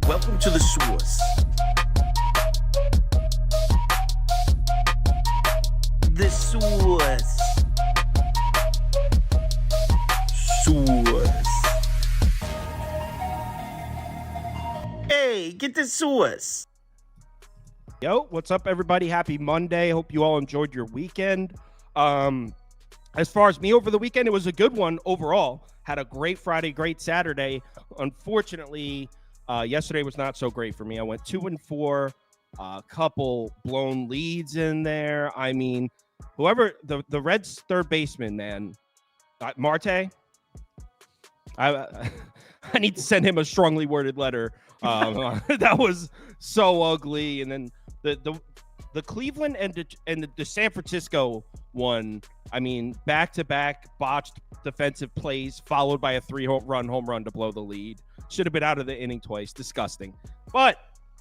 Welcome to the source. The source. Source. Hey, get the source. Yo, what's up, everybody? Happy Monday. Hope you all enjoyed your weekend. As far as me over the weekend, it was a good one overall. Had a great Friday, great Saturday. Unfortunately, yesterday was not so great for me. I went 2-4, a couple blown leads in there. I mean, whoever the Reds' third baseman, man, Marte. I need to send him a strongly worded letter. That was so ugly. And then the Cleveland and the San Francisco one, I mean, back-to-back botched defensive plays followed by a 3-run home run to blow the lead. Should have been out of the inning twice. Disgusting. But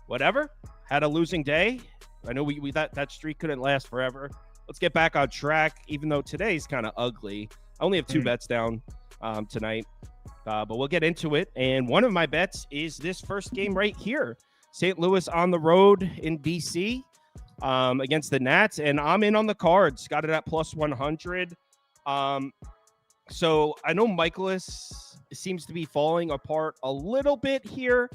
whatever. Had a losing day. I know we that streak couldn't last forever. Let's get back on track, even though today's kind of ugly. I only have 2 bets down tonight, but we'll get into it. And one of my bets is this first game right here. St. Louis on the road in D.C. Against the Nats, and I'm in on the Cards. Got it at plus 100. So I know Michaelis seems to be falling apart a little bit here.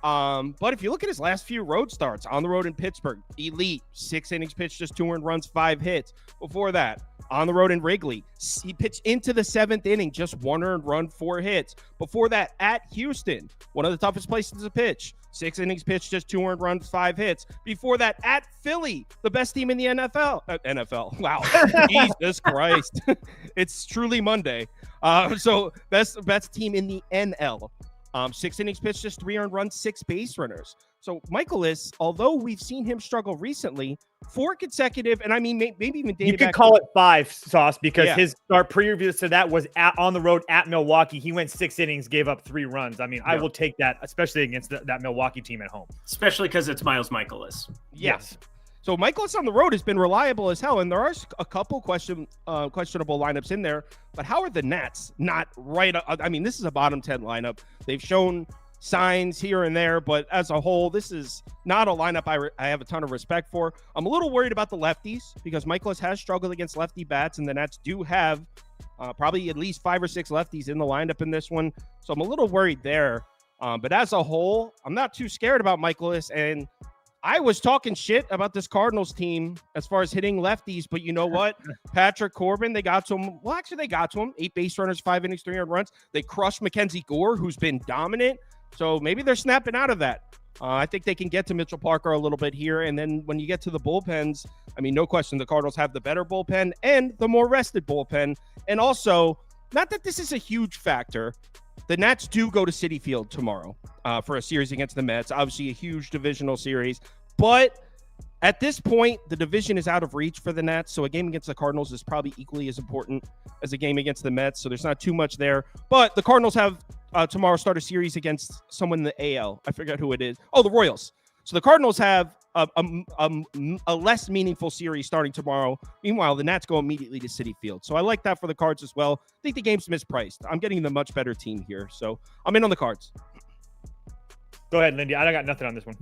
But if you look at his last few road starts, on the road in Pittsburgh, elite, 6 innings pitched, just 2 earned runs, 5 hits. Before that, on the road in Wrigley, he pitched into the 7th inning, just 1 earned run, 4 hits. Before that, at Houston, one of the toughest places to pitch, 6 innings pitched, just 2 earned runs, 5 hits. Before that, at Philly, the best team in the NFL. NFL. Wow. Jesus Christ. It's truly Monday. So best team in the NL. 6 innings pitched, just 3 earned runs, 6 base runners. So Michaelis, although we've seen him struggle recently, 4 consecutive, and I mean, maybe even dating you could call it 5, Sauce, because his start previous to that was on the road at Milwaukee. He went 6 innings, gave up 3 runs. I mean, I will take that, especially against that Milwaukee team at home. Especially because it's Miles Michaelis. Yes. So Michaelis on the road has been reliable as hell, and there are a couple questionable lineups in there. But how are the Nats not right? I mean, this is a bottom 10 lineup. They've shown signs here and there, but as a whole, this is not a lineup I have a ton of respect for. I'm a little worried about the lefties because Michaelis has struggled against lefty bats, and the Nats do have probably at least 5 or 6 lefties in the lineup in this one. So I'm a little worried there. But as a whole, I'm not too scared about Michaelis, and I was talking shit about this Cardinals team as far as hitting lefties, but you know what? Patrick Corbin, they got to him. Well, actually, they got to him. 8 base runners, 5 innings, 3 earned runs. They crushed Mackenzie Gore, who's been dominant. So maybe they're snapping out of that. I think they can get to Mitchell Parker a little bit here. And then when you get to the bullpens, I mean, no question, the Cardinals have the better bullpen and the more rested bullpen. And also, not that this is a huge factor, the Nats do go to Citi Field tomorrow for a series against the Mets. Obviously, a huge divisional series. But at this point, the division is out of reach for the Nats. So a game against the Cardinals is probably equally as important as a game against the Mets. So there's not too much there. But the Cardinals have tomorrow start a series against someone in the AL. I forget who it is. Oh, the Royals. So the Cardinals have a less meaningful series starting tomorrow. Meanwhile, the Nats go immediately to Citi Field. So I like that for the Cards as well. I think the game's mispriced. I'm getting the much better team here. So I'm in on the Cards. Go ahead, Lindy. I got nothing on this one.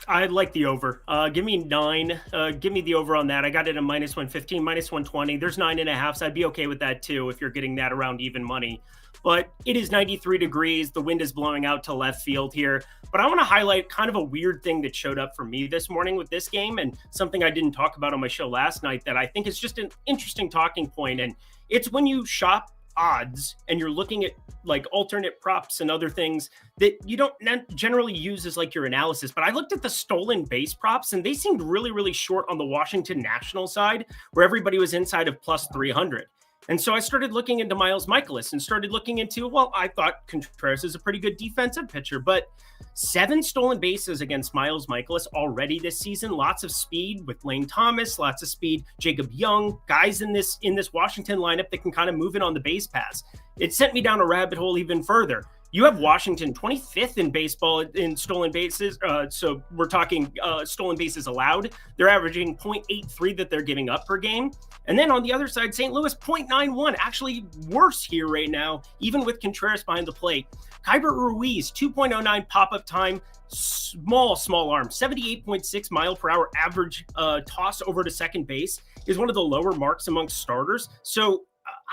I like the over. Give me 9. Give me the over on that. I got it at minus 115, minus 120. There's 9.5. So I'd be okay with that too if you're getting that around even money. But it is 93 degrees. The wind is blowing out to left field here. But I want to highlight kind of a weird thing that showed up for me this morning with this game, and something I didn't talk about on my show last night that I think is just an interesting talking point. And it's when you shop odds and you're looking at like alternate props and other things that you don't generally use as like your analysis. But I looked at the stolen base props and they seemed really, really short on the Washington National side, where everybody was inside of plus 300. And so I started looking into Miles Michaelis and started looking into, well, I thought Contreras is a pretty good defensive pitcher, but 7 stolen bases against Miles Michaelis already this season. Lots of speed with Lane Thomas, lots of speed. Jacob Young, guys in this Washington lineup that can kind of move in on the base pass. It sent me down a rabbit hole even further. You have Washington 25th in baseball in stolen bases. So we're talking stolen bases allowed. They're averaging 0.83 that they're giving up per game. And then on the other side, St. Louis 0.91, actually worse here right now, even with Contreras behind the plate. Kyber Ruiz 2.09 pop-up time, small arm, 78.6 mile per hour average toss over to second base is one of the lower marks amongst starters. So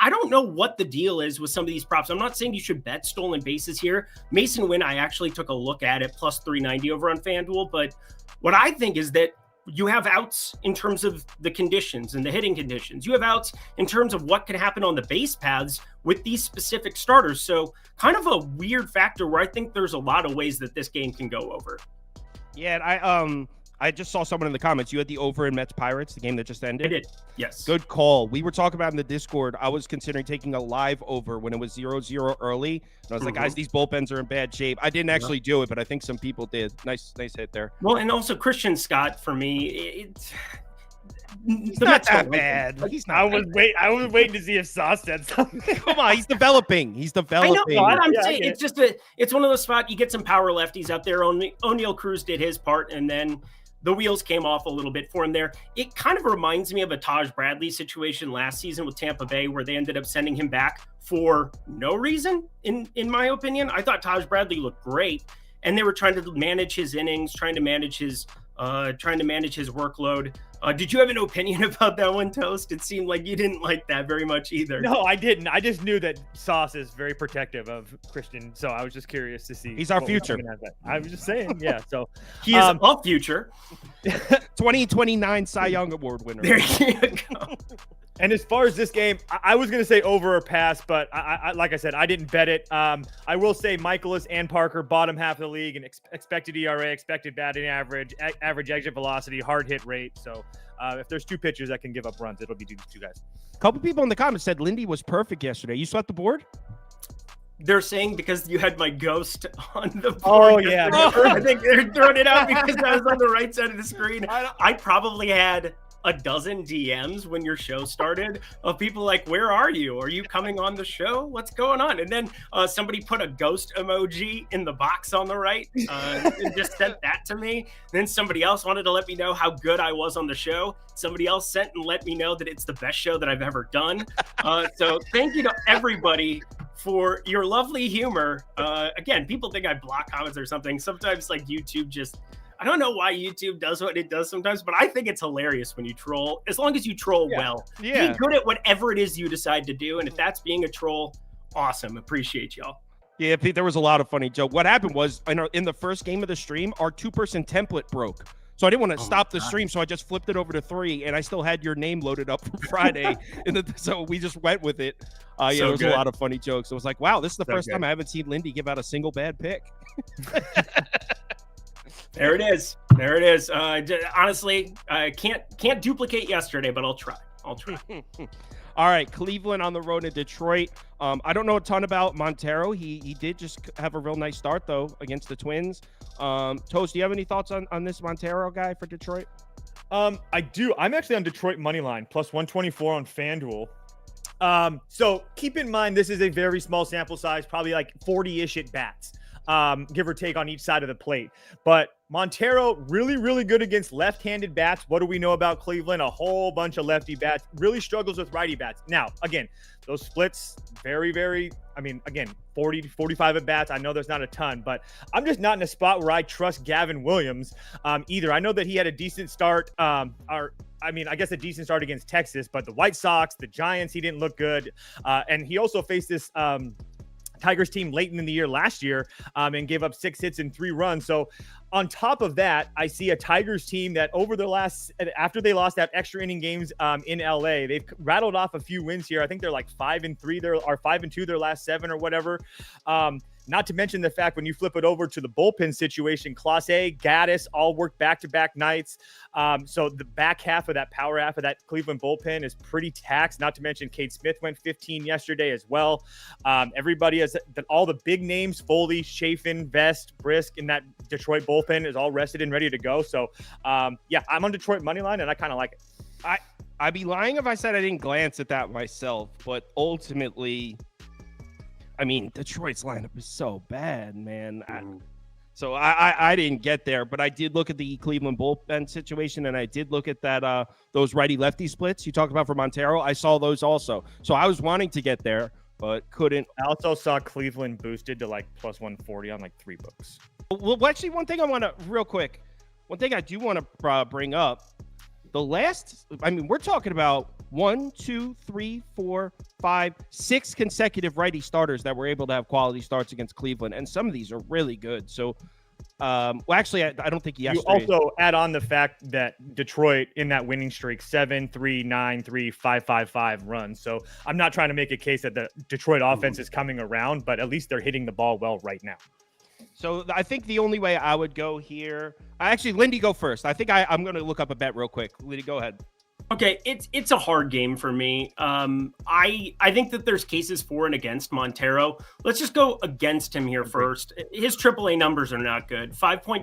I don't know what the deal is with some of these props. I'm not saying you should bet stolen bases here. Mason Wynn, I actually took a look at it, plus 390 over on FanDuel. But what I think is that you have outs in terms of the conditions and the hitting conditions. You have outs in terms of what can happen on the base paths with these specific starters. So kind of a weird factor where I think there's a lot of ways that this game can go over. Yeah, I just saw someone in the comments. You had the over in Mets Pirates, the game that just ended. I did. Yes. Good call. We were talking about in the Discord. I was considering taking a live over when it was 0-0 early. And I was like, guys, these bullpens are in bad shape. I didn't actually do it, but I think some people did. Nice hit there. Well, and also Christian Scott for me, he's not that bad. He's not. I was waiting to see if Sauce said something. Come on, he's developing. I know. I'm saying it's one of those spots. You get some power lefties out there. O'Neal Cruz did his part, and then the wheels came off a little bit for him there. It kind of reminds me of a Taj Bradley situation last season with Tampa Bay, where they ended up sending him back for no reason. In my opinion, I thought Taj Bradley looked great, and they were trying to manage his innings, trying to manage his workload. Did you have an opinion about that one, Toast? It seemed like you didn't like that very much either. No, I didn't. I just knew that Sauce is very protective of Christian, so I was just curious to see. He's our future. I was just saying, yeah. So he is a future 2029 Cy Young Award winner. There you go. And as far as this game, I was going to say over or pass, but I like I said, I didn't bet it. I will say Michaelis and Parker, bottom half of the league, and expected ERA, expected batting average, average exit velocity, hard hit rate. So if there's two pitchers that can give up runs, it'll be these two guys. A couple people in the comments said Lindy was perfect yesterday. You swept the board? They're saying because you had my ghost on the board. Oh, yeah. I think they're throwing it out because I was on the right side of the screen. I probably had a dozen DMs when your show started of people like, where are you? Are you coming on the show? What's going on? And then somebody put a ghost emoji in the box on the right and just sent that to me. And then somebody else wanted to let me know how good I was on the show. Somebody else sent and let me know that it's the best show that I've ever done. So thank you to everybody for your lovely humor. Again, people think I block comments or something. Sometimes like YouTube just, I don't know why YouTube does what it does sometimes, but I think it's hilarious when you troll, as long as you troll well. Yeah. Be good at whatever it is you decide to do. And if that's being a troll, awesome. Appreciate y'all. Yeah, Pete, there was a lot of funny joke. What happened was in the first game of the stream, our 2-person template broke. So I didn't want to stop the stream, so I just flipped it over to 3, and I still had your name loaded up from Friday. So we just went with it. It was a lot of funny jokes. It was like, wow, this is the first time I haven't seen Lindy give out a single bad pick. There it is. Honestly, I can't duplicate yesterday, but I'll try. All right, Cleveland on the road in Detroit. I don't know a ton about Montero. He did just have a real nice start, though, against the Twins. Toast, do you have any thoughts on this Montero guy for Detroit? I do. I'm actually on Detroit money line, plus 124 on FanDuel. So keep in mind, this is a very small sample size, probably like 40-ish at bats. Give or take on each side of the plate. But Montero, really, really good against left-handed bats. What do we know about Cleveland? A whole bunch of lefty bats. Really struggles with righty bats. Now, again, those splits, very, very, 40 to 45 at bats. I know there's not a ton, but I'm just not in a spot where I trust Gavin Williams either. I know that he had a decent start, a decent start against Texas, but the White Sox, the Giants, he didn't look good. And he also faced this Tigers team late in the year last year and gave up 6 hits and 3 runs. So on top of that, I see a Tigers team that after they lost that extra inning games in LA, they've rattled off a few wins here. I think they're like 5-3, they're 5-2 their last 7 or whatever. Not to mention the fact when you flip it over to the bullpen situation, Clase, Gaddis all work back-to-back nights. So the back half of that power half of that Cleveland bullpen is pretty taxed. Not to mention Cade Smith went 15 yesterday as well. Everybody has all the big names, Foley, Chafin, Vest, Brisk in that Detroit bullpen is all rested and ready to go. So I'm on Detroit money line and I kind of like it. I'd be lying if I said I didn't glance at that myself, but ultimately I mean, Detroit's lineup is so bad, man. So I didn't get there, but I did look at the Cleveland bullpen situation, and I did look at that those righty-lefty splits you talked about for Montero. I saw those also. So I was wanting to get there, but couldn't. I also saw Cleveland boosted to like plus 140 on like 3 books. Well, actually, one thing I do want to bring up, we're talking about 1, 2, 3, 4, 5, 6 consecutive righty starters that were able to have quality starts against Cleveland, and some of these are really good. So, I don't think yesterday. You also add on the fact that Detroit in that winning streak 7-3, 9-3, 5-5-5 runs. So I'm not trying to make a case that the Detroit offense is coming around, but at least they're hitting the ball well right now. So I think the only way I would go here, Lindy, go first. I think I'm going to look up a bet real quick. Lindy, go ahead. Okay, it's a hard game for me. I think that there's cases for and against Montero. Let's just go against him here first. His AAA numbers are not good. 5.20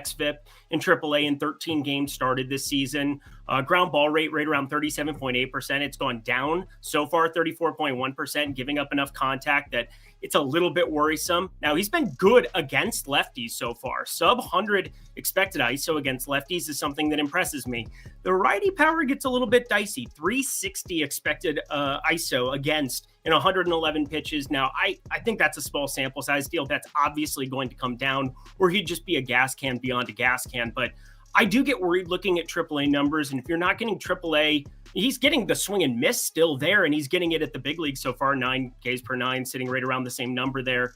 xFIP in AAA in 13 games started this season. Ground ball rate right around 37.8%. It's gone down so far, 34.1%, giving up enough contact that it's a little bit worrisome. Now, he's been good against lefties so far. Sub 100 expected ISO against lefties is something that impresses me. The righty power gets a little bit dicey. 360 expected ISO against in 111 pitches. Now, I think that's a small sample size deal. That's obviously going to come down, or he'd just be a gas can beyond a gas can. But I do get worried looking at AAA numbers. And if you're not getting AAA, he's getting the swing and miss still there, and he's getting it at the big league so far, 9 Ks per 9, sitting right around the same number there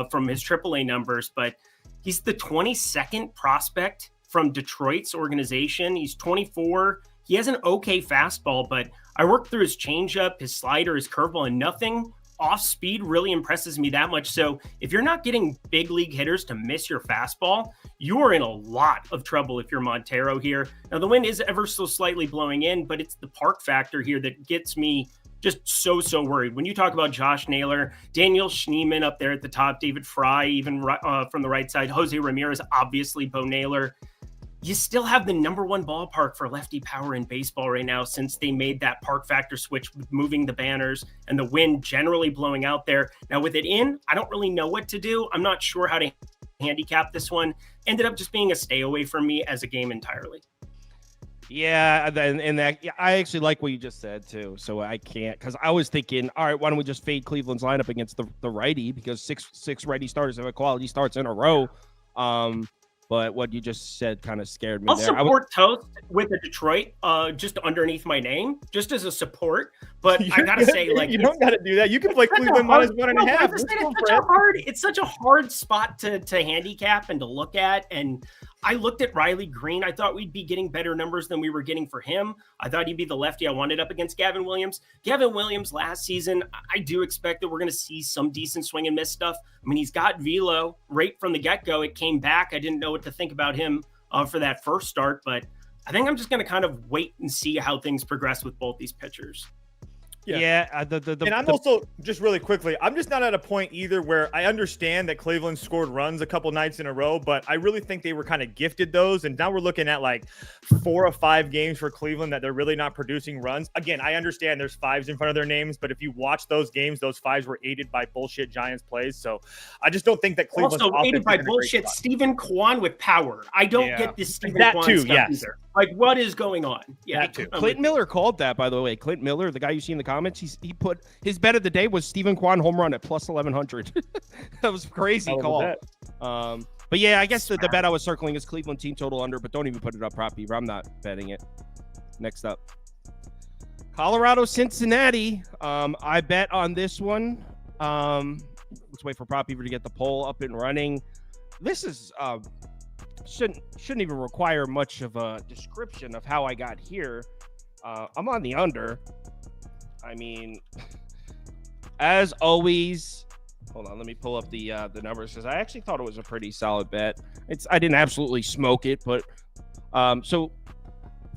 from his AAA numbers. But he's the 22nd prospect from Detroit's organization. He's 24. He has an okay fastball, but I worked through his changeup, his slider, his curveball, and nothing off speed really impresses me that much. So if you're not getting big league hitters to miss your fastball, you are in a lot of trouble if you're Montero here. Now, the wind is ever so slightly blowing in, but it's the park factor here that gets me just so worried. When you talk about Josh Naylor, Daniel Schneemann up there at the top, David Fry, even from the right side, Jose Ramirez, obviously Bo Naylor, you still have the number 1 ballpark for lefty power in baseball right now since they made that park factor switch with moving the banners and the wind generally blowing out there. Now with it in, I don't really know what to do. I'm not sure how to handicap this one. Ended up just being a stay away from me as a game entirely. Yeah, and that I actually like what you just said too. So I can't, because I was thinking, all right, why don't we just fade Cleveland's lineup against the righty, because six righty starters have quality starts in a row. But what you just said kind of scared me. I'll support Toast with a Detroit just underneath my name, just as a support. But I gotta say, like, you don't gotta do that. You can play Cleveland minus 1.5. It's such a hard spot to handicap and to look at. And I looked at Riley Green. I thought we'd be getting better numbers than we were getting for him. I thought he'd be the lefty I wanted up against Gavin Williams. Gavin Williams last season, I do expect that we're going to see some decent swing and miss stuff. I mean, he's got velo right from the get-go. It came back. I didn't know what to think about him for that first start, but I think I'm just going to kind of wait and see how things progress with both these pitchers. And I'm also just really quickly, I'm just not at a point either where I understand that Cleveland scored runs a couple nights in a row, but I really think they were kind of gifted those. And now we're looking at like 4 or 5 games for Cleveland that they're really not producing runs. Again, I understand there's 5s in front of their names, but if you watch those games, those 5s were aided by bullshit Giants plays. So I just don't think that Cleveland's also aided by bullshit Stephen Kwan with power. I don't get this Stephen Kwan stuff either. Like, what is going on? Yeah, that too. Clinton Miller called that, by the way. Clinton Miller, the guy you see in the comments, he put his bet of the day was Stephen Kwan home run at plus 1100. That was a crazy call. But yeah, I guess the bet I was circling is Cleveland team total under, but don't even put it up prop Beaver. I'm not betting it. Next up, Colorado Cincinnati. I bet on this one. Let's wait for prop Beaver to get the poll up and running. This is shouldn't even require much of a description of how I got here. I'm on the under. I mean, as always, hold on, let me pull up the numbers, because I actually thought it was a pretty solid bet. I didn't absolutely smoke it, but so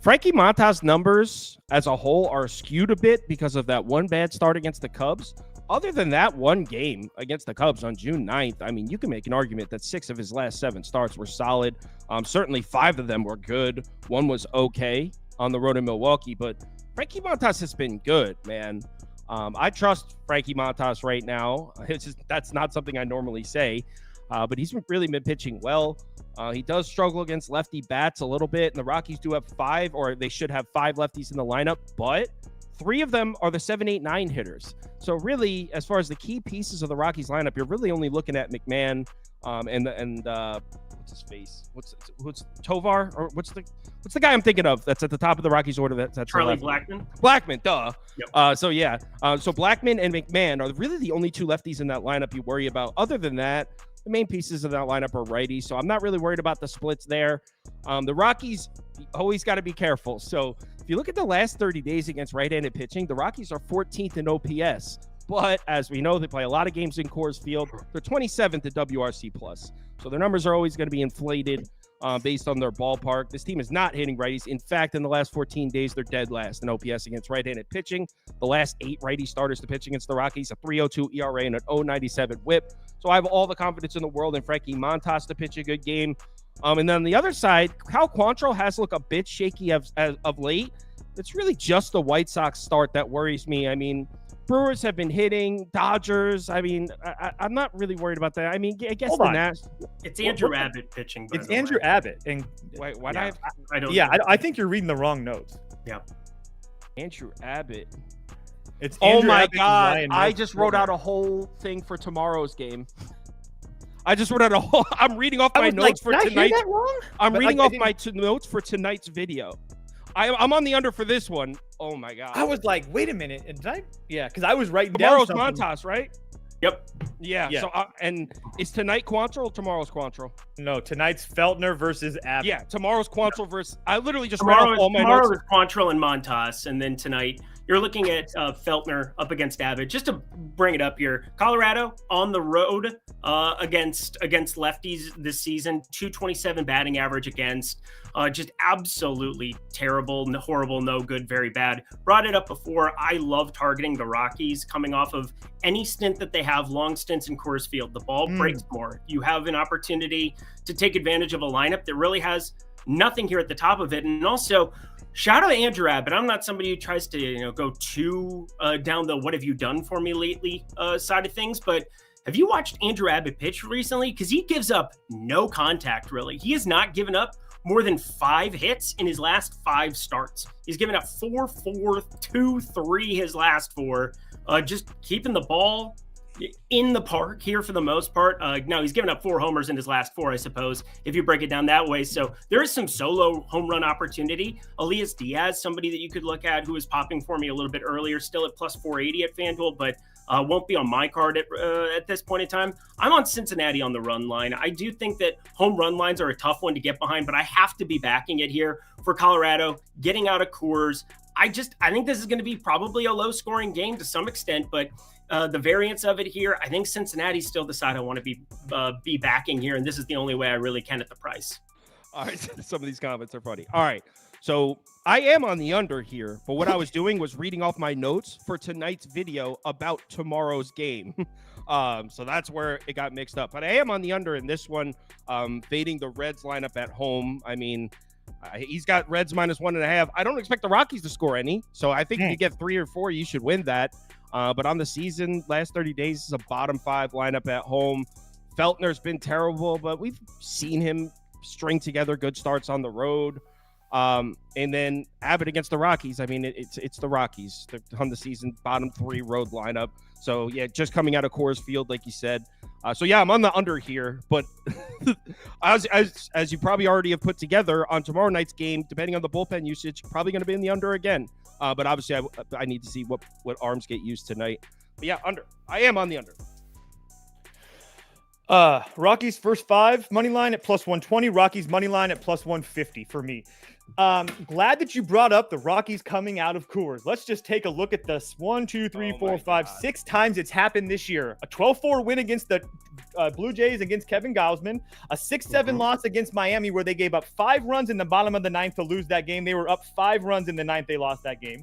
Frankie Montas numbers as a whole are skewed a bit because of that one bad start against the Cubs. Other than that one game against the Cubs on June 9th, I mean, you can make an argument that 6 of his last 7 starts were solid. Certainly 5 of them were good. 1 was okay on the road in Milwaukee, but Frankie Montas has been good, man. I trust Frankie Montas right now. It's just that's not something I normally say, but he's really been pitching well. He does struggle against lefty bats a little bit, and the Rockies do have 5, or they should have 5 lefties in the lineup, but 3 of them are the 7, 8, 9 hitters. So really, as far as the key pieces of the Rockies lineup, you're really only looking at McMahon and what's his face? What's Tovar, or what's the guy I'm thinking of that's at the top of the Rockies order? That's Charlie Blackmon. Blackmon, duh. Yep. So Blackmon and McMahon are really the only 2 lefties in that lineup you worry about. Other than that, the main pieces of that lineup are righties, so I'm not really worried about the splits there. The Rockies always got to be careful. So if you look at the last 30 days against right-handed pitching, the Rockies are 14th in OPS. But as we know, they play a lot of games in Coors Field. They're 27th at WRC+. So their numbers are always going to be inflated based on their ballpark. This team is not hitting righties. In fact, in the last 14 days, they're dead last in OPS against right-handed pitching. The last 8 righty starters to pitch against the Rockies, a 3.02 ERA and an 0.97 whip. So I have all the confidence in the world in Frankie Montas to pitch a good game. And then on the other side, Cal Quantrill has looked a bit shaky of late. It's really just the White Sox start that worries me. I mean, Brewers have been hitting, Dodgers. I mean, I'm not really worried about that. I mean, I guess the Nash. It's Andrew Abbott pitching. It's Andrew Abbott. And wait, why yeah, do I don't. yeah, I think you're reading the wrong notes. Yeah. Andrew Abbott? It's Oh Andrew my Abbott and God! Ryan I Murphy. just wrote out a whole thing for tomorrow's game. I just wrote out a whole. I'm reading off my notes for tonight. I'm reading off my notes for tonight's video. I'm on the under for this one. Oh my God! I was like, wait a minute, and did I? Yeah, because I was writing Tomorrow's down something. Montas, right? Yep. Yeah. Yeah. So and is tonight Quantrill or tomorrow's Quantrill? No, tonight's Feltner versus Abbott. Yeah, tomorrow's Quantrill versus. I literally just read off all my tomorrow notes. is Quantrill and Montas, and then tonight you're looking at Feltner up against Abbott. Just to bring it up here, Colorado on the road against lefties this season, 227 batting average against. Just absolutely terrible, horrible, no good, very bad. Brought it up before. I love targeting the Rockies coming off of any stint that they have, long stints in Coors Field. The ball breaks more. You have an opportunity to take advantage of a lineup that really has nothing here at the top of it. And also, shout out to Andrew Abbott. I'm not somebody who tries to go too down the what have you done for me lately side of things, but have you watched Andrew Abbott pitch recently? Because he gives up no contact, really. He has not given up more than 5 hits in his last 5 starts. He's given up 4, 4, 2, 3 his last 4. Just keeping the ball in the park here for the most part. Now he's given up 4 homers in his last 4, I suppose, if you break it down that way. So there is some solo home run opportunity. Elias Diaz, somebody that you could look at who was popping for me a little bit earlier, still at plus 480 at FanDuel, but won't be on my card at this point in time. I'm on Cincinnati on the run line. I do think that home run lines are a tough one to get behind, but I have to be backing it here for Colorado, getting out of Coors. I think this is going to be probably a low-scoring game to some extent, but the variance of it here, I think Cincinnati still the side I want to be backing here, and this is the only way I really can at the price. All right, some of these comments are funny. All right, so I am on the under here, but what I was doing was reading off my notes for tonight's video about tomorrow's game. So that's where it got mixed up. But I am on the under in this one, fading the Reds lineup at home. I mean, he's got Reds minus 1.5. I don't expect the Rockies to score any, so I think if you get 3 or 4, you should win that. But on the season, last 30 days is a bottom 5 lineup at home. Feltner's been terrible, but we've seen him string together good starts on the road. And then Abbott against the Rockies. I mean, it's the Rockies. They're on the season bottom 3 road lineup. So yeah, just coming out of Coors Field, like you said. So yeah, I'm on the under here. But as you probably already have put together on tomorrow night's game, depending on the bullpen usage, probably going to be in the under again. But obviously, I need to see what arms get used tonight. But yeah, under. I am on the under. Rockies first 5 money line at plus 120. Rockies money line at plus 150 for me. Glad that you brought up the Rockies coming out of Coors. Let's just take a look at this. 1, 2, 3, 4, 5, 6 times it's happened this year. A 12-4 win against the Blue Jays against Kevin Gausman. A 6-7 loss against Miami where they gave up 5 runs in the bottom of the 9th to lose that game. They were up 5 runs in the 9th. They lost that game.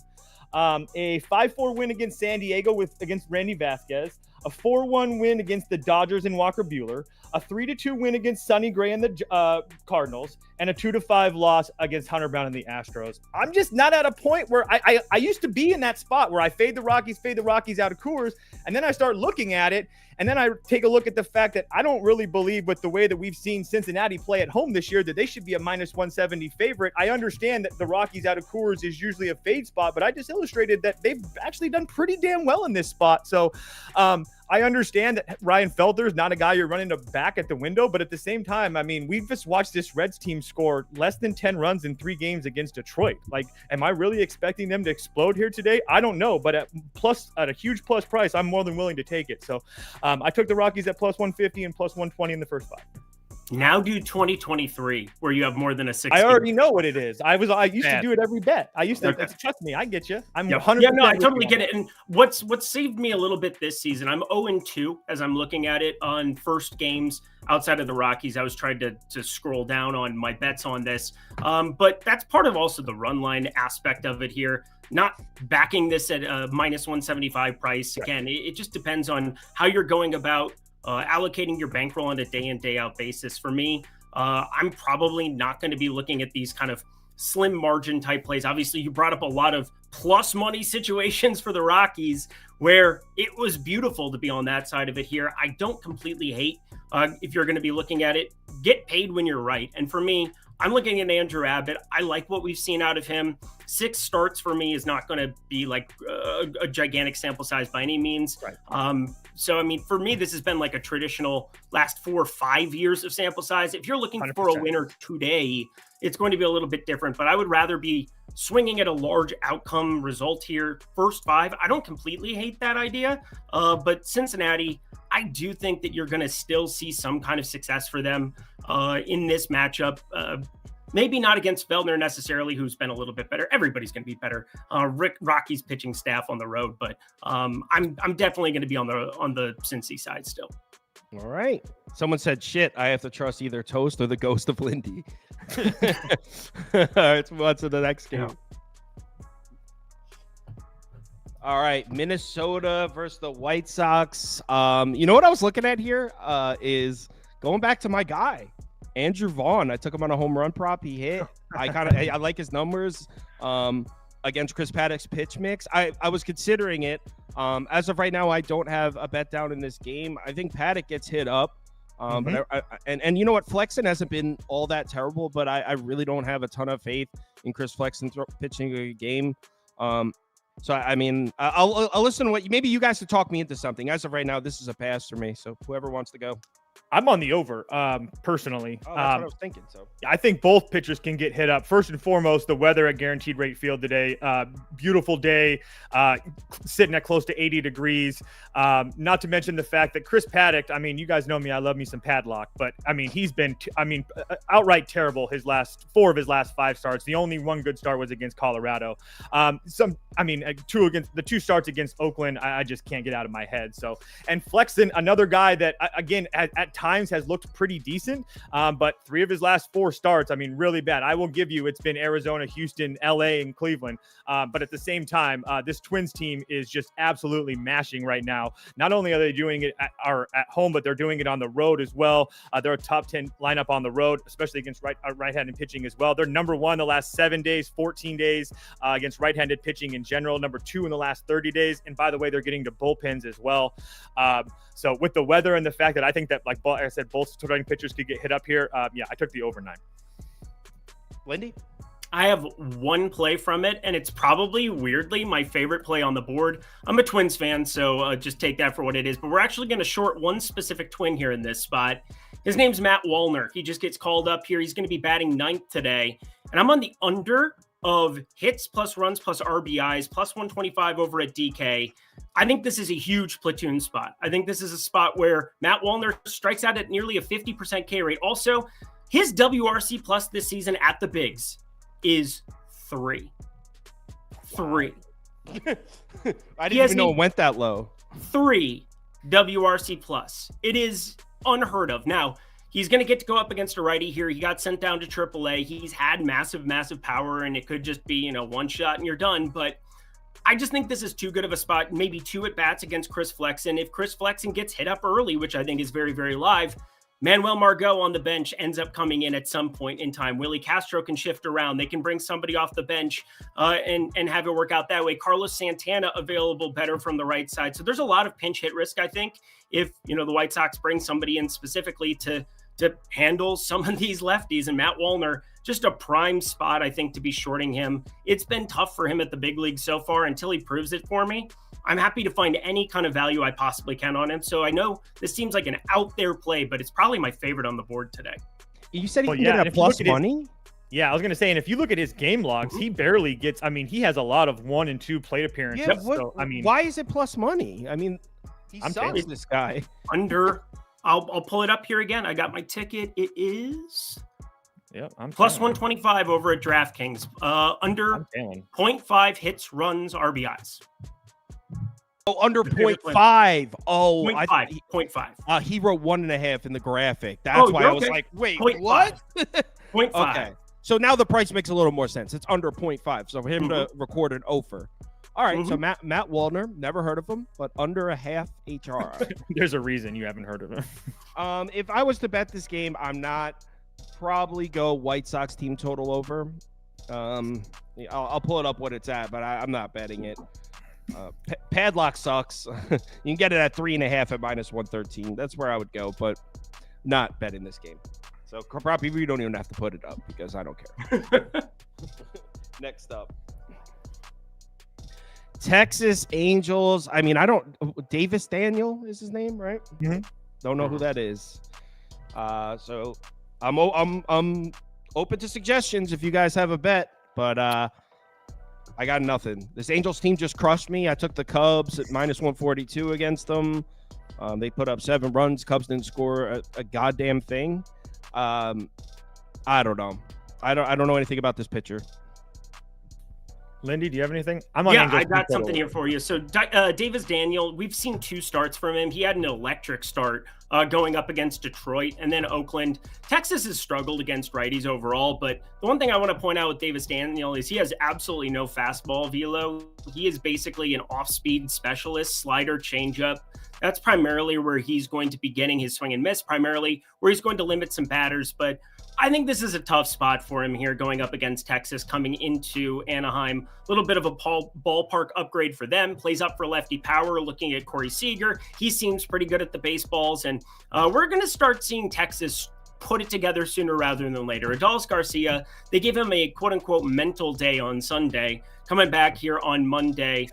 A 5-4 win against San Diego against Randy Vasquez. a 4-1 win against the Dodgers and Walker Buehler, a 3-2 win against Sonny Gray and the Cardinals, and a 2-5 loss against Hunter Brown and the Astros. I'm just not at a point where I used to be in that spot where I fade the Rockies out of Coors, and then I start looking at it, and then I take a look at the fact that I don't really believe with the way that we've seen Cincinnati play at home this year that they should be a -170 favorite. I understand that the Rockies out of Coors is usually a fade spot, but I just illustrated that they've actually done pretty damn well in this spot. So I understand that Ryan Felder is not a guy you're running to back at the window, but at the same time, I mean, we've just watched this Reds team score less than 10 runs in 3 games against Detroit. Like, am I really expecting them to explode here today? I don't know, but at a huge plus price, I'm more than willing to take it. So I took the Rockies at +150 and +120 in the first 5. Now do 2023, where you have more than a 60. I already know what it is. I used to do it every bet. I used to trust me. I get you. I'm 100%. Yeah, no, I totally get it. And what's saved me a little bit this season, I'm 0-2 as I'm looking at it on first games outside of the Rockies. I was trying to scroll down on my bets on this, but that's part of also the run line aspect of it here. Not backing this at a -175 price. Again, it just depends on how you're going about allocating your bankroll on a day in, day out basis. For me, I'm probably not going to be looking at these kind of slim margin type plays. Obviously, you brought up a lot of plus money situations for the Rockies where it was beautiful to be on that side of it here. I don't completely hate if you're going to be looking at it, get paid when you're right. And for me, I'm looking at Andrew Abbott. I like what we've seen out of him. 6 starts for me is not going to be like a gigantic sample size by any means. Right. So, I mean, for me, this has been like a traditional last 4 or 5 years of sample size. If you're looking 100%. For a winner today, it's going to be a little bit different, but I would rather be swinging at a large outcome result here. First 5, I don't completely hate that idea, but Cincinnati, I do think that you're going to still see some kind of success for them in this matchup. Maybe not against Feldner necessarily, who's been a little bit better. Everybody's going to be better. Rockies pitching staff on the road, but I'm definitely going to be on the Cincy side still. All right. Someone said, shit, I have to trust either Toast or the ghost of Lindy. All right, let's move on to the next game. All right, Minnesota versus the White Sox. You know what I was looking at here is going back to my guy, Andrew Vaughn. I took him on a home run prop. He hit. I like his numbers against Chris Paddock's pitch mix. I was considering it. As of right now, I don't have a bet down in this game. I think Paddock gets hit up. But and you know what? Flexen hasn't been all that terrible, but I really don't have a ton of faith in Chris Flexen pitching a game. So, I mean, I'll listen to what maybe you guys could talk me into something. As of right now, this is a pass for me. So whoever wants to go. I'm on the over, personally. Oh, that's what I was thinking. So I think both pitchers can get hit up. First and foremost, the weather at Guaranteed Rate Field today. Beautiful day, sitting at close to 80 degrees. Not to mention the fact that Chris Paddock, I mean, you guys know me, I love me some Padlock, but I mean, he's been, outright terrible his last 4 of his last 5 starts. The only one good start was against Colorado. The 2 starts against Oakland, I just can't get out of my head. So, and Flexen, another guy that, again, at times has looked pretty decent, but 3 of his last 4 starts, I mean, really bad. I will give you, it's been Arizona, Houston, LA, and Cleveland. But at the same time, this Twins team is just absolutely mashing right now. Not only are they doing it at home, but they're doing it on the road as well. They're a top 10 lineup on the road, especially against right-handed pitching as well. They're number 1 the last 7 days, 14 days against right-handed pitching in general, number 2 in the last 30 days. And by the way, they're getting to bullpens as well. So with the weather and the fact that I think that, like I said, both starting pitchers could get hit up here. I took the over 9. Lindy? I have one play from it, and it's probably, weirdly, my favorite play on the board. I'm a Twins fan, so just take that for what it is. But we're actually going to short one specific Twin here in this spot. His name's Matt Wallner. He just gets called up here. He's going to be batting 9th today. And I'm on the under of hits plus runs plus RBIs plus 125 over at DK. I think this is a huge platoon spot. I think this is a spot where Matt Wallner strikes out at nearly a 50% K rate. Also, his WRC plus this season at the bigs is 3. I didn't even know it went that low. 3 WRC plus. It is unheard of. Now, he's going to get to go up against a righty here. He got sent down to AAA. He's had massive, massive power, and it could just be, one shot and you're done. But I just think this is too good of a spot. Maybe 2 at bats against Chris Flexen. If Chris Flexen gets hit up early, which I think is very, very live, Manuel Margot on the bench ends up coming in at some point in time. Willie Castro can shift around. They can bring somebody off the bench and have it work out that way. Carlos Santana available better from the right side. So there's a lot of pinch hit risk, I think, if the White Sox bring somebody in specifically to handle some of these lefties. And Matt Wallner, just a prime spot, I think, to be shorting him. It's been tough for him at the big league so far until he proves it for me. I'm happy to find any kind of value I possibly can on him. So I know this seems like an out there play, but it's probably my favorite on the board today. You said he can get a plus money? Yeah, I was going to say, and if you look at his game logs, he barely gets, he has a lot of 1 and 2 plate appearances. Yeah, so, why is it plus money? He sucks, this guy. I'll pull it up here again. I got my ticket. It is I'm plus 125 over at DraftKings. Under 0.5 hits, runs, RBIs. Oh, under 0.5. Oh, 0.5. He wrote 1.5 in the graphic. That's why I was like, wait, what? 0.5. Okay. So now the price makes a little more sense. It's under 0.5. So for him to record an offer. All right. So Matt Wallner, never heard of him, but under a half HR. There's a reason you haven't heard of him. If I was to bet this game, I'm not probably go White Sox team total over. I'll pull it up what it's at, but I'm not betting it. Padlock sucks. You can get it at 3.5 at -113. That's where I would go, but not betting this game. So probably you don't even have to put it up because I don't care. Next up, Texas Angels. Davis Daniel is his name, right? Mm-hmm. Don't know who that is. So I'm open to suggestions if you guys have a bet, but I got nothing. This Angels team just crushed me. I took the Cubs at -142 against them. They put up 7 runs. Cubs didn't score a goddamn thing. I don't know. I don't know anything about this pitcher. Lindy, do you have anything? I got something here for you. So Davis Daniel, we've seen 2 starts from him. He had an electric start going up against Detroit and then Oakland. Texas has struggled against righties overall, but the one thing I want to point out with Davis Daniel is he has absolutely no fastball velo. He is basically an off-speed specialist, slider, changeup. That's primarily where he's going to be getting his swing and miss, primarily where he's going to limit some batters. But I think this is a tough spot for him here going up against Texas, coming into Anaheim. A little bit of a ballpark upgrade for them. Plays up for lefty power, looking at Corey Seager. He seems pretty good at the baseballs. And we're going to start seeing Texas put it together sooner rather than later. Adolis Garcia, they gave him a quote-unquote mental day on Sunday. Coming back here on Monday,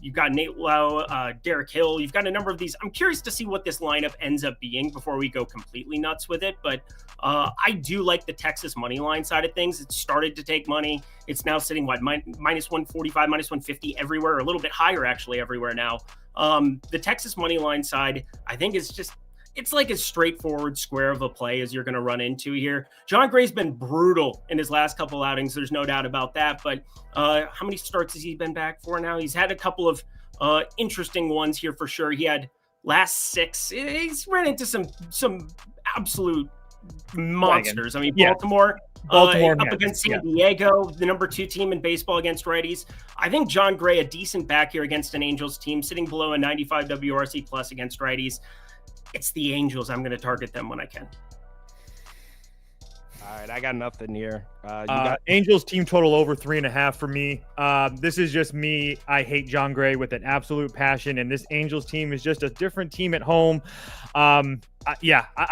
you've got Nate Lowe, Derek Hill. You've got a number of these. I'm curious to see what this lineup ends up being before we go completely nuts with it. But I do like the Texas money line side of things. It started to take money. It's now sitting, -145, -150 everywhere, a little bit higher actually everywhere now. The Texas money line side, I think, is just, it's like as straightforward square of a play as you're going to run into here. John Gray's been brutal in his last couple outings. There's no doubt about that. But how many starts has he been back for now? He's had a couple of interesting ones here for sure. He had last 6. He's run into some absolute monsters. Baltimore up against San Diego, the number 2 team in baseball against righties. I think John Gray, a decent back here against an Angels team, sitting below a 95 WRC plus against righties. It's the Angels. I'm going to target them when I can. All right, I got nothing here. Angels team total over 3.5 for me. This is just me. I hate John Gray with an absolute passion, and this Angels team is just a different team at home. I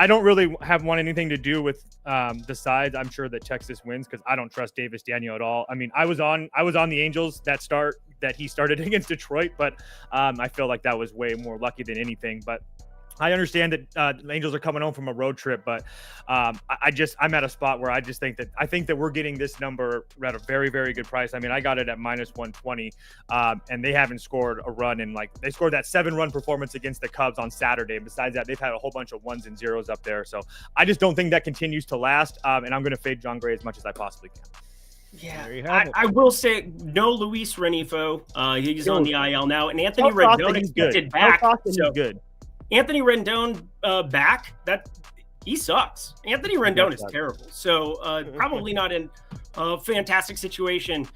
don't really want anything to do with the sides. I'm sure that Texas wins because I don't trust Davis Daniel at all. I was on the Angels that he started against Detroit, but I feel like that was way more lucky than anything. But I understand that the Angels are coming home from a road trip, but I'm at a spot where I think that we're getting this number at a very, very good price. I got it at -120, and they haven't scored a run in they scored that 7-run performance against the Cubs on Saturday. And besides that, they've had a whole bunch of 1s and 0s up there. So I just don't think that continues to last. And I'm going to fade John Gray as much as I possibly can. Yeah, I will say no Luis Renifo. He's on the IL now, and Anthony Rendon expected back. So good. Anthony Rendon back, he sucks. Anthony Rendon is terrible. So probably not in a fantastic situation.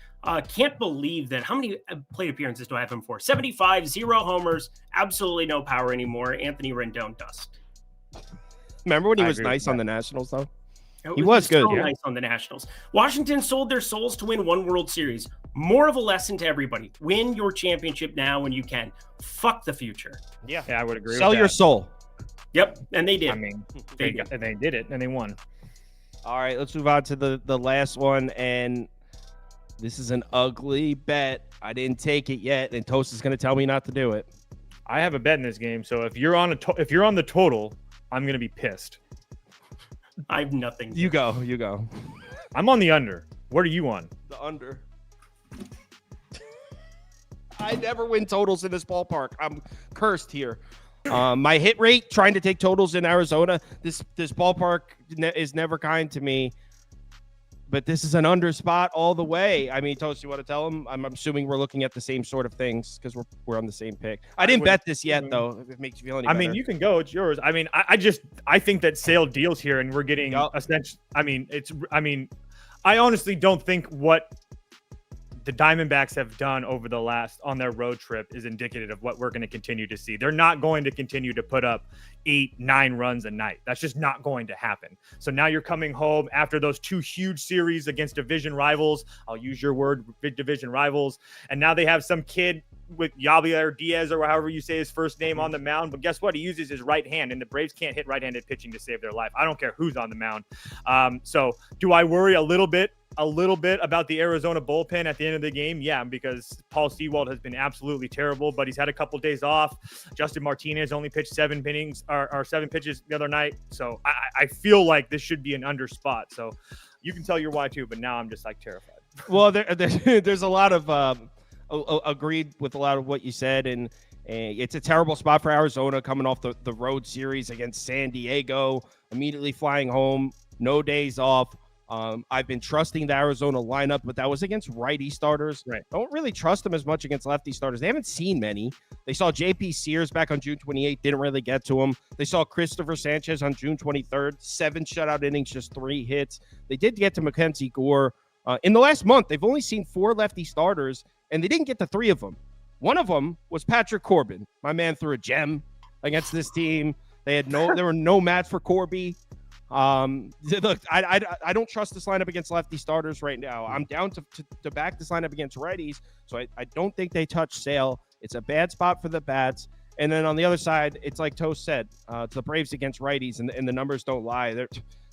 Can't believe that. How many plate appearances do I have him for? 75, 0 homers, absolutely no power anymore. Anthony Rendon dust. Remember when he I was agree with nice on that. the Nationals, though? He was good, so yeah. nice on the Nationals. Washington sold their souls to win one World Series. More of a lesson to everybody. Win your championship now when you can. Fuck the future. Yeah, I would agree Sell with your that. soul. Yep, and they did. I mean, They they did it, and they won. All right, let's move on to the last one, and this is an ugly bet. I didn't take it yet, and Toast is going to tell me not to do it. I have a bet in this game, so if you're on the total, I'm gonna be pissed. I have nothing. You go. I'm on the under. What are you on? The under. I never win totals in this ballpark. I'm cursed here. My hit rate trying to take totals in Arizona. This ballpark is never kind to me. But this is an under spot all the way. I mean, Toast, you want to tell him? I'm assuming we're looking at the same sort of things because we're on the same pick. I didn't bet this yet, though. If it makes you feel any better. I mean, you can go. It's yours. I mean, I think that Sale deals here, and we're getting essentially. I honestly don't think what the Diamondbacks have done over the last on their road trip is indicative of what we're going to continue to see. They're not going to continue to put up 8-9 runs a night. That's just not going to happen. So now you're coming home after those 2 huge series against division rivals. I'll use your word, division rivals. And now they have some kid with Javier Diaz or however you say his first name on the mound. But guess what? He uses his right hand, and the Braves can't hit right-handed pitching to save their life. I don't care who's on the mound. So do I worry a little bit about the Arizona bullpen at the end of the game? Yeah, because Paul Sewald has been absolutely terrible, but he's had a couple days off. Justin Martinez only pitched 7 pitches the other night. So I feel like this should be an under spot. So you can tell your why too, but now I'm just like terrified. Well, there's a lot of agreed with a lot of what you said, and it's a terrible spot for Arizona coming off the road series against San Diego, immediately flying home, no days off. I've been trusting the Arizona lineup, but that was against righty starters. Right. Don't really trust them as much against lefty starters. They haven't seen many. They saw JP Sears back on June 28th, didn't really get to him. They saw Christopher Sanchez on June 23rd, 7 shutout innings, just 3 hits. They did get to Mackenzie Gore. In the last month, they've only seen 4 lefty starters, and they didn't get to 3 of them. One of them was Patrick Corbin. My man threw a gem against this team. There were no match for Corby. Look, I don't trust this lineup against lefty starters right now. I'm down to back this lineup against righties, so I don't think they touch Sale. It's a bad spot for the bats. And then on the other side, it's like Toast said, it's the Braves against righties, and the numbers don't lie.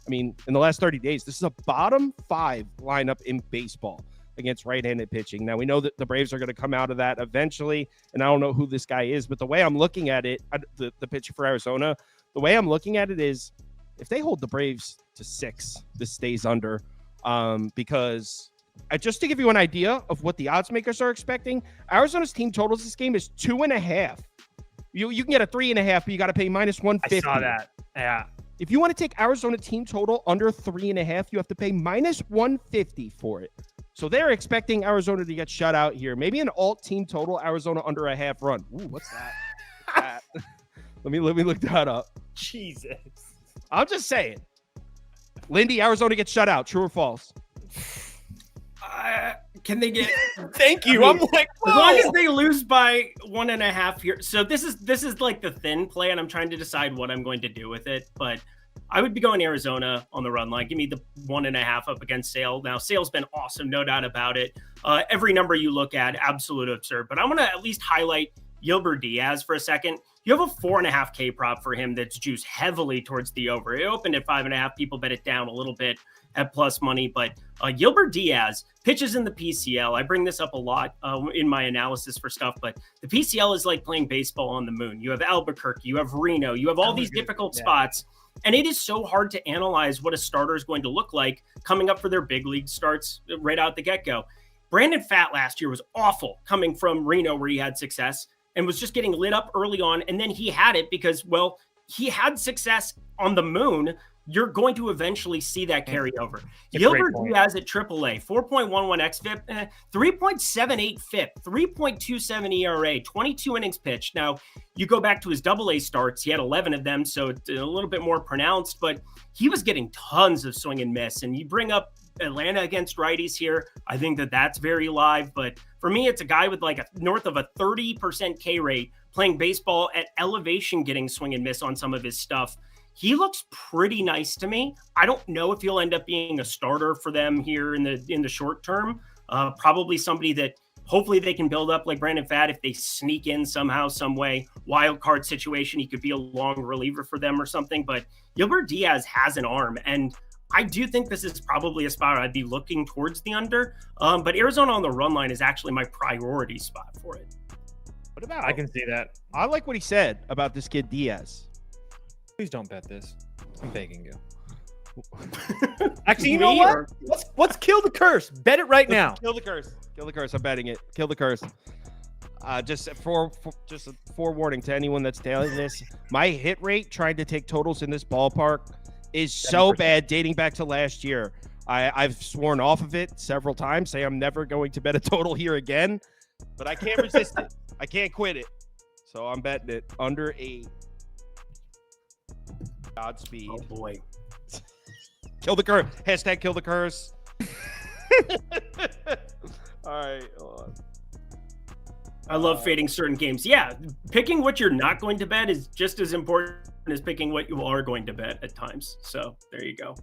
In the last 30 days, this is a bottom 5 lineup in baseball against right-handed pitching. Now, we know that the Braves are going to come out of that eventually, and I don't know who this guy is, but the way I'm looking at it, the pitcher for Arizona, the way I'm looking at it is if they hold the Braves to 6, this stays under, because just to give you an idea of what the odds makers are expecting, Arizona's team totals this game is 2.5. You can get a 3.5, but you got to pay minus 150. I saw that. Yeah. If you want to take Arizona team total under 3.5, you have to pay minus 150 for it. So they're expecting Arizona to get shut out here. Maybe an alt team total, Arizona under a half run. Ooh, what's that? Let me look that up. Jesus. I'm just saying. Lindy, Arizona gets shut out. True or false? Can they get? Thank you. I'm like, whoa. As long as they lose by 1.5 here. So this is like the thin play, and I'm trying to decide what I'm going to do with it. But I would be going Arizona on the run line. Give me the 1.5 up against Sale. Now Sale's been awesome, no doubt about it. Every number you look at, absolute absurd. But I'm going to at least highlight Gilbert Diaz for a second. You have a 4.5K prop for him that's juiced heavily towards the over. It opened at 5.5. People bet it down a little bit at plus money, but Gilbert Diaz pitches in the PCL. I bring this up a lot in my analysis for stuff, but the PCL is like playing baseball on the moon. You have Albuquerque, you have Reno, you have all these difficult spots, and it is so hard to analyze what a starter is going to look like coming up for their big league starts right out the get-go. Brandon Pfaadt last year was awful coming from Reno where he had success and was just getting lit up early on, and then he had it because, well, he had success on the moon. You're going to eventually see that carry over. Gilbert Diaz at AAA, 4.11 xFIP, 3.78 FIP, 3.27 ERA, 22 innings pitched. Now, you go back to his AA starts, he had 11 of them, so it's a little bit more pronounced, but he was getting tons of swing and miss. And you bring up Atlanta against righties here. I think that's very live. But for me, it's a guy with like a north of a 30% K rate playing baseball at elevation, getting swing and miss on some of his stuff. He looks pretty nice to me. I don't know if he'll end up being a starter for them here in the short term. Probably somebody that hopefully they can build up like Brandon Pfaadt if they sneak in somehow, some way. Wild card situation, he could be a long reliever for them or something. But Gilbert Diaz has an arm, and I do think this is probably a spot I'd be looking towards the under. But Arizona on the run line is actually my priority spot for it. What about? I can see that. I like what he said about this kid Diaz. Please don't bet this. I'm begging you. Actually, you know what? Let's kill the curse. Bet it right now. Kill the curse. Kill the curse. I'm betting it. Kill the curse. Just for just a forewarning to anyone that's tailing this, my hit rate trying to take totals in this ballpark is so 70%. bad dating back to last year. I've sworn off of it several times, say I'm never going to bet a total here again, but I can't resist it. I can't quit it. So I'm betting it under 8. Godspeed. Oh boy. Kill the curse. Hashtag kill the curse. All right. Hold on. I love fading certain games. Yeah, picking what you're not going to bet is just as important as picking what you are going to bet at times. So there you go.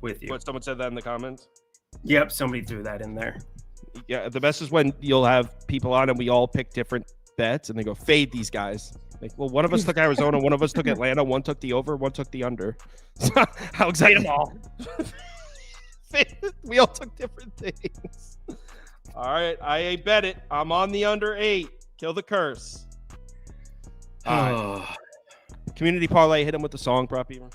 With you. What, someone said that in the comments? Yep, somebody threw that in there. Yeah, the best is when you'll have people on and we all pick different bets and they go, fade these guys. Like, well, one of us took Arizona, one of us took Atlanta, one took the over, one took the under. How exactly? Fade them all. We all took different things. All right, I bet it. I'm on the under 8. Kill the curse. All right. Community parlay, hit him with the song, prop even.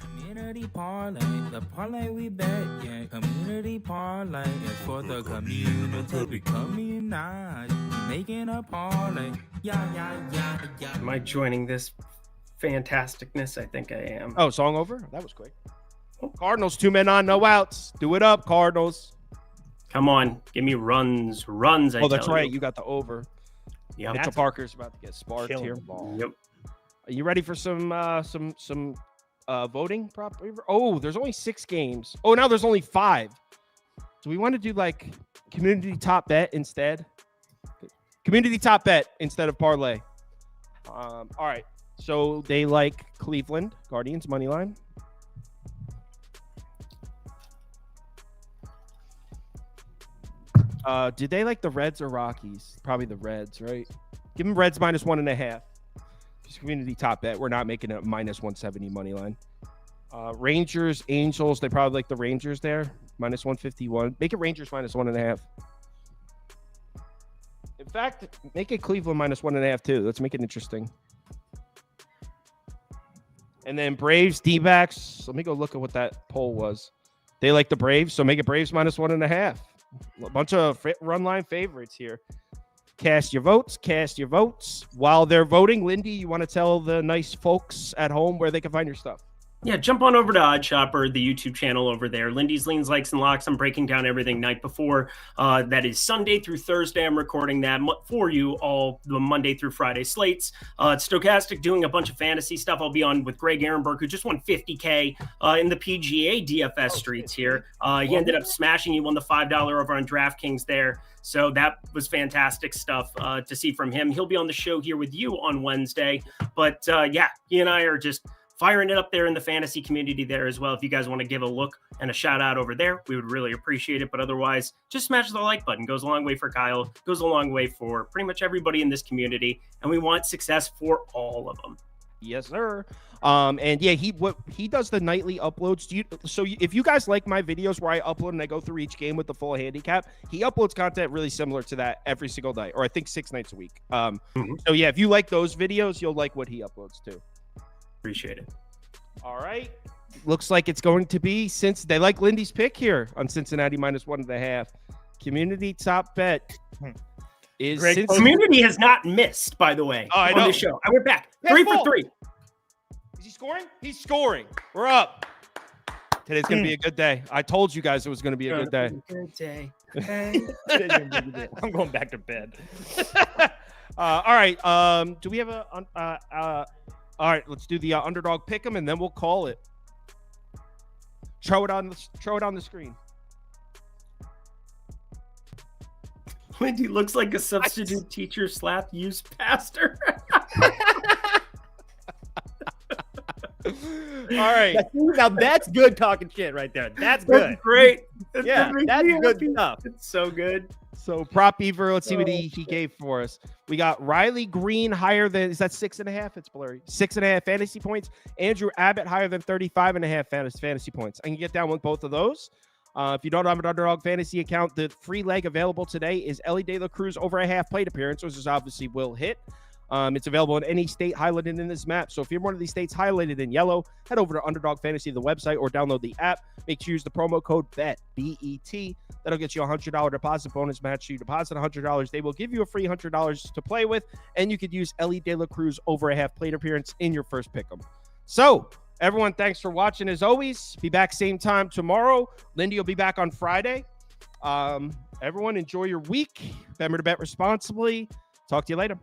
Community parlay, the parlay we bet, yeah. Community parlay is for the community. We community, making a parlay. Yeah. Am I joining this fantasticness? I think I am. Oh, song over? That was quick. Cardinals, 2 men on, no outs. Do it up, Cardinals. Come on, give me runs. Oh, that's right. You got the over. Yeah, Mitchell Parker's about to get sparked here. Yep. Are you ready for some voting prop? Oh, there's only 6 games. Oh, now there's only 5. So we want to do like community top bet instead. Community top bet instead of parlay. All right. So they like Cleveland Guardians money line. Did they like the Reds or Rockies? Probably the Reds, right? Give them Reds minus 1.5. Just community top bet. We're not making a minus 170 money line. Rangers, Angels. They probably like the Rangers there. Minus 151. Make it Rangers minus 1.5. In fact, make it Cleveland minus 1.5 too. Let's make it interesting. And then Braves, D-backs. Let me go look at what that poll was. They like the Braves, so make it Braves minus 1.5. A bunch of run line favorites here. Cast your votes. While they're voting, Lindy, you want to tell the nice folks at home where they can find your stuff? Yeah, jump on over to Odd Shopper, the YouTube channel over there. Lindy's Leans, Likes, and Locks. I'm breaking down everything night before. That is Sunday through Thursday. I'm recording that for you all the Monday through Friday slates. Stochastic doing a bunch of fantasy stuff. I'll be on with Greg Ehrenberg, who just won $50K in the PGA DFS streets here. He ended up smashing. He won the $5 over on DraftKings there. So that was fantastic stuff to see from him. He'll be on the show here with you on Wednesday. But yeah, he and I are just firing it up there in the fantasy community there as well. If you guys want to give a look and a shout out over there, we would really appreciate it. But otherwise, just smash the like button. Goes a long way for Kyle. Goes a long way for pretty much everybody in this community. And we want success for all of them. Yes, sir. And yeah, he does the nightly uploads. If you guys like my videos where I upload and I go through each game with the full handicap, he uploads content really similar to that every single night, or I think 6 nights a week. So yeah, if you like those videos, you'll like what he uploads too. Appreciate it. All right. Looks like it's going to be, since they like Lindy's pick here on Cincinnati minus 1.5. Community top bet is Greg, Cincinnati. Community has not missed, by the way, I on know. this show. I went back. That's 3 for full. 3. Is he scoring? He's scoring. We're up. Today's going to be a good day. I told you guys it was going to be a good day. Good day. I'm going back to bed. All right. Do we have all right, let's do the underdog pick 'em and then we'll call it. Throw it on the screen. Lindy looks like a substitute teacher / youth pastor. All right. Now that's good talking shit right there. That's good. That's great. Yeah, that's good stuff. It's so good. So prop beaver, let's see what he gave for us. We got Riley Green higher than, is that 6.5? It's blurry. 6.5 fantasy points. Andrew Abbott higher than 35.5 fantasy points. I can get down with both of those. If you don't have an Underdog Fantasy account, the free leg available today is Ellie De La Cruz over a half plate appearance, which is obviously will hit. It's available in any state highlighted in this map. So if you're one of these states highlighted in yellow, head over to Underdog Fantasy, the website, or download the app. Make sure you use the promo code BET, B-E-T. That'll get you a $100 deposit bonus match. You deposit $100, they will give you a free $100 to play with, and you could use Ellie De La Cruz over a half plate appearance in your first pick'em. So everyone, thanks for watching as always. Be back same time tomorrow. Lindy will be back on Friday. Everyone, enjoy your week. Remember to bet responsibly. Talk to you later.